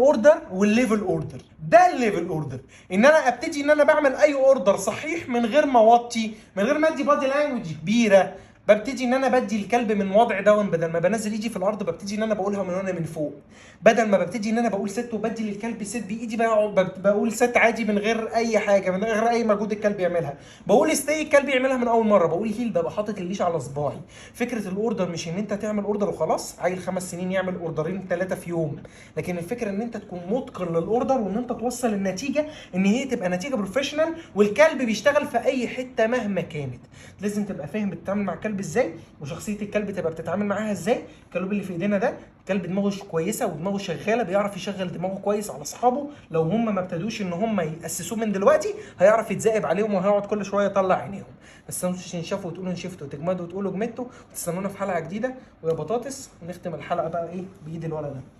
اوردر والليفل اوردر. ده الليفل اوردر ان انا ابتدي ان انا بعمل اي اوردر صحيح من غير ما اوطي، من غير ما ادي بادي لانجوج كبيره. ببتدي ان انا بدي الكلب من وضع داون، بدل ما بنزل ايدي في الارض ببتدي ان انا بقولها من وانا من فوق. بدل ما ببتدي ان انا بقول ست وبدي للكلب ست بايدي، بقول ست عادي من غير اي حاجه، من غير اي مجهود الكلب يعملها. بقول ستي الكلب يعملها من اول مره. بقول هيل ده بحاطط الليش على صباعي. فكره الاوردر مش ان انت تعمل اوردر وخلاص. عيل 5 سنين يعمل اوردرين 3 في يوم، لكن الفكره ان انت تكون متقن للاوردر، وان انت توصل النتيجه ان هي تبقى نتيجه بروفيشنال، والكلب بيشتغل في اي حته مهما كانت. لازم تبقى فاهم بتتعامل مع الكلب ازاي، وشخصيه الكلب تبقى بتتعامل معاها ازاي. الكلب اللي في ايدينا ده كلب دماغه كويسه ودماغه شغاله، بيعرف يشغل دماغه كويس على اصحابه. لو هم ما ابتدوش ان هم ياسسوه من دلوقتي هيعرف يتذائب عليهم، وهيقعد كل شويه يطلع عينيهم. بس ما تنسوش تنشفوا وتقولوا نشفتوا، وتجمدوا وتقولوا جمدتوا، وتستنونا في حلقه جديده. ويا بطاطس، ونختم الحلقه بقى ايه بايد الولد ده.